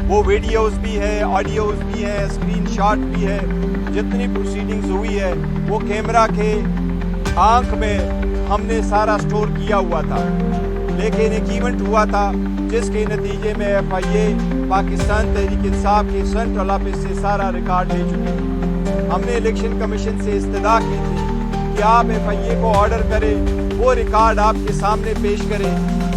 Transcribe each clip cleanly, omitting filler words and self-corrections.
وہ ویڈیوز بھی ہے, آڈیوز بھی ہیں, اسکرین شاٹ بھی ہے. جتنی پروسیڈنگز ہوئی ہے وہ کیمرہ کے آنکھ میں ہم نے سارا سٹور کیا ہوا تھا. لیکن ایک ایونٹ ہوا تھا جس کے نتیجے میں ایف آئی اے پاکستان تحریک انصاف کے سینٹرل آفس سے سارا ریکارڈ لے چکی تھی. ہم نے الیکشن کمیشن سے استدعا کی تھی کہ آپ ایف آئی اے کو آرڈر کریں, وہ ریکارڈ آپ کے سامنے پیش کریں,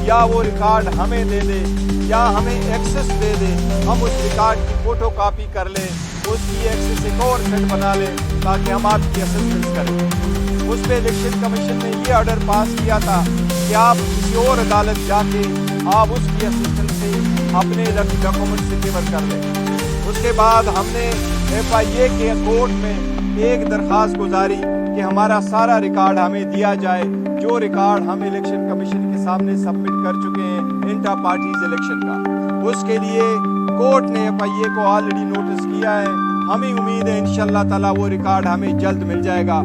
یا وہ ریکارڈ ہمیں دے دے یا ہمیں ایکسس دے دے. ہم اس ریکارڈ کی فوٹو کاپی کر لیں, اس کی ایکسس ایک اور سیٹ بنا لیں تاکہ ہم آپ کی اسسٹنس کریں. اس پہ الیکشن کمیشن نے یہ آرڈر پاس کیا تھا کہ آپ کسی اور عدالت جا کے آپ اس کی اسسٹنس سے اپنے ڈاکومنٹ سے کیور کر لیں. اس کے بعد ہم نے ایف آئی اے کے کورٹ میں ایک درخواست گزاری کہ ہمارا سارا ریکارڈ ہمیں دیا جائے, جو ریکارڈ ہم الیکشن کمیشن کے سامنے سبمٹ کر چکے ہیں انٹر پارٹیز الیکشن کا. اس کے لیے کورٹ نے ایف آئی اے کو آلریڈی نوٹس کیا ہے. ہمیں امید ہے انشاءاللہ تعالی وہ ریکارڈ ہمیں جلد مل جائے گا.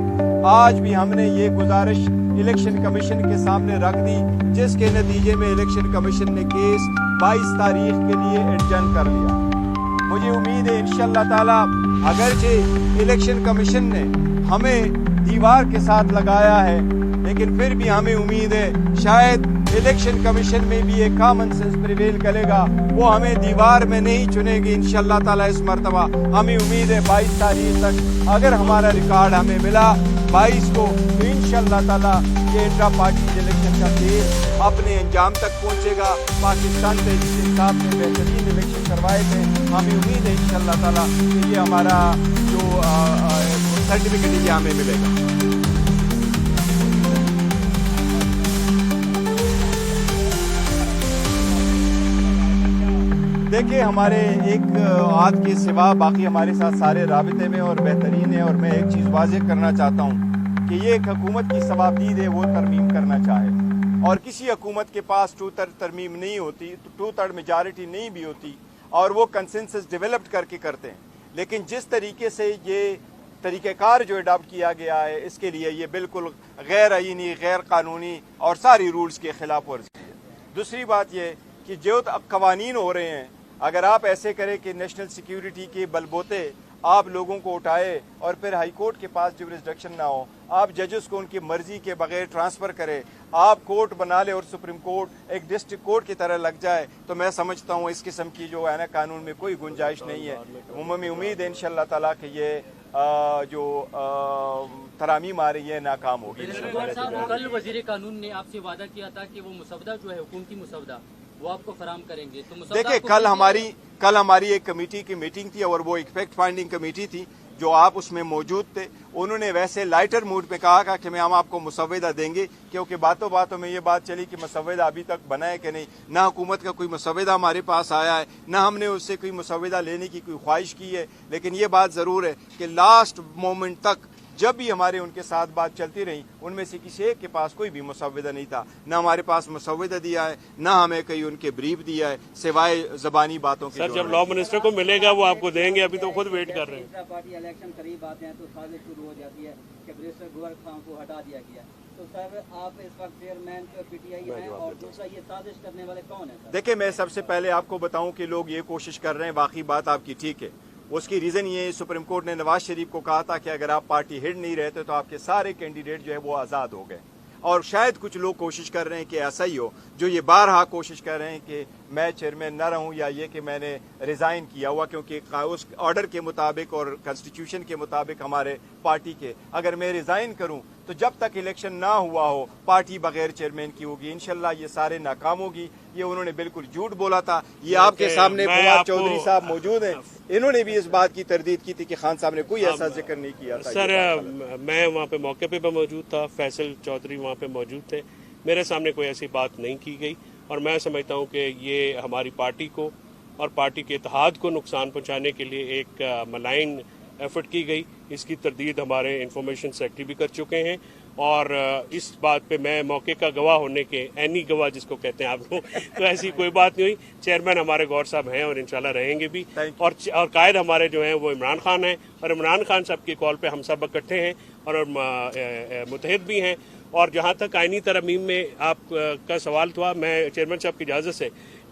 آج بھی ہم نے یہ گزارش الیکشن کمیشن کے سامنے رکھ دی, جس کے نتیجے میں الیکشن کمیشن نے کیس 22 تاریخ کے لیے ایڈجرن کر لیا. مجھے امید ہے انشاءاللہ تعالی اگرچہ الیکشن کمیشن نے ہمیں دیوار کے ساتھ لگایا ہے, لیکن پھر بھی ہمیں امید ہے شاید الیکشن کمیشن میں بھی ایک کامن سینس پریویل کرے گا, وہ ہمیں دیوار میں نہیں چنے گی انشاءاللہ تعالی. اس مرتبہ ہمیں امید ہے 22 تاریخ تک اگر ہمارا ریکارڈ ہمیں ملا 22 کو تو انشاءاللہ تعالی یہ انٹر پارٹی الیکشن کا کیس اپنے انجام تک پہنچے گا. پاکستان تحریک انصاف نے بہترین الیکشن کروائے تھے. ہمیں امید ہے انشاءاللہ تعالی کہ یہ ہمارا جو سرٹیفکیٹ یہ ہمیں ملے گا. دیکھیں ہمارے ایک آدھ کے سوا باقی ہمارے ساتھ سارے رابطے میں اور بہترین ہیں, اور میں ایک چیز واضح کرنا چاہتا ہوں کہ یہ ایک حکومت کی ثوابدید ہے وہ ترمیم کرنا چاہے, اور کسی حکومت کے پاس 2/3 ترمیم نہیں ہوتی, 2/3 میجارٹی نہیں بھی ہوتی, اور وہ کنسنسس ڈیولپڈ کر کے کرتے ہیں. لیکن جس طریقے سے یہ طریقہ کار جو اڈاپٹ کیا گیا ہے اس کے لیے یہ بالکل غیر آئینی, غیر قانونی اور ساری رولز کے خلاف ورزی ہے. دوسری بات یہ کہ جو قوانین ہو رہے ہیں, اگر آپ ایسے کریں کہ نیشنل سیکیورٹی کے بلبوتے آپ لوگوں کو اٹھائے اور پھر ہائی کورٹ کے پاس جورسڈکشن نہ ہو, آپ ججز کو ان کی مرضی کے بغیر ٹرانسفر کرے, آپ کورٹ بنا لے اور سپریم کورٹ ایک ڈسٹرکٹ کورٹ کی طرح لگ جائے, تو میں سمجھتا ہوں اس قسم کی جو ہے نا قانون میں کوئی گنجائش نہیں ہے. عمومی امید ہے انشاءاللہ تعالیٰ کہ یہ جو ترامیم آ رہی ہے ناکام ہوگی. کل وزیر قانون نے آپ سے وعدہ کیا تھا کہ وہ مسودہ جو ہے حکومتی مسودہ وہ آپ کو فراہم کریں گے. تو دیکھیں کل ہماری ایک کمیٹی کی میٹنگ تھی, اور وہ ایک فیکٹ فائنڈنگ کمیٹی تھی جو آپ اس میں موجود تھے. انہوں نے ویسے لائٹر موڈ پہ کہا کہ ہم آپ کو مسودہ دیں گے, کیونکہ باتوں باتوں میں یہ بات چلی کہ مسودہ ابھی تک بنا ہے کہ نہیں. نہ حکومت کا کوئی مسودہ ہمارے پاس آیا ہے, نہ ہم نے اس سے کوئی مسودہ لینے کی کوئی خواہش کی ہے. لیکن یہ بات ضرور ہے کہ لاسٹ مومنٹ تک جب بھی ہمارے ان کے ساتھ بات چلتی رہی, ان میں سے کسی ایک کے پاس کوئی بھی مسودہ نہیں تھا. نہ ہمارے پاس مسودہ دیا ہے, نہ ہمیں کہیں ان کے بریف دیا ہے, سوائے زبانی باتوں کے. سر جب لا منسٹر کو ملے گا وہ آپ کو دیں گے, ابھی تو خود ویٹ کر رہے ہیں. پارٹی الیکشن قریب آتے ہیں تو سازش شروع ہو جاتی ہے کہ بریسٹر گوہر خان کو ہٹا دیا گیا. تو سر آپ اس وقت چیئرمین پی ٹی آئی ہیں, اور دوسرا یہ سازش کرنے والے کون ہیں؟ دیکھیں میں سب سے پہلے آپ کو بتاؤں کہ لوگ یہ کوشش کر رہے ہیں, باقی بات آپ کی ٹھیک ہے. اس کی ریزن یہ ہے سپریم کورٹ نے نواز شریف کو کہا تھا کہ اگر آپ پارٹی ہیڈ نہیں رہتے تو آپ کے سارے کینڈیڈیٹ جو ہے وہ آزاد ہو گئے. اور شاید کچھ لوگ کوشش کر رہے ہیں کہ ایسا ہی ہو, جو یہ بارہا کوشش کر رہے ہیں کہ میں چیئرمین نہ رہوں, یا یہ کہ میں نے ریزائن کیا ہوا, کیونکہ اس آرڈر کے مطابق اور کانسٹیٹیوشن کے مطابق ہمارے پارٹی کے اگر میں ریزائن کروں تو جب تک الیکشن نہ ہوا ہو پارٹی بغیر چیئرمین کی ہوگی. انشاءاللہ یہ سارے ناکام ہوگی. یہ انہوں نے بالکل جھوٹ بولا تھا. یہ آپ کے سامنے فواد چودھری صاحب موجود ہیں, انہوں نے بھی اس بات کی تردید کی تھی کہ خان صاحب نے کوئی ایسا ذکر نہیں کیا تھا. سر میں وہاں پہ موقع پہ موجود تھا, فیصل چودھری وہاں پہ موجود تھے, میرے سامنے کوئی ایسی بات نہیں کی گئی. اور میں سمجھتا ہوں کہ یہ ہماری پارٹی کو اور پارٹی کے اتحاد کو نقصان پہنچانے کے لیے ایک ملائن ایفرٹ کی گئی. اس کی تردید ہمارے انفارمیشن سیکرٹری بھی کر چکے ہیں, اور اس بات پہ میں موقع کا گواہ ہونے کے, عینی گواہ جس کو کہتے ہیں آپ لوگ, تو ایسی کوئی بات نہیں ہوئی. چیئرمین ہمارے گور صاحب ہیں اور انشاءاللہ رہیں گے بھی, اور قائد ہمارے جو ہیں وہ عمران خان ہیں, اور عمران خان صاحب کی کال پہ ہم سب اکٹھے ہیں اور متحد بھی ہیں. اور جہاں تک آئینی ترمیم میں آپ کا سوال تھا, میں چیئرمین صاحب کی اجازت سے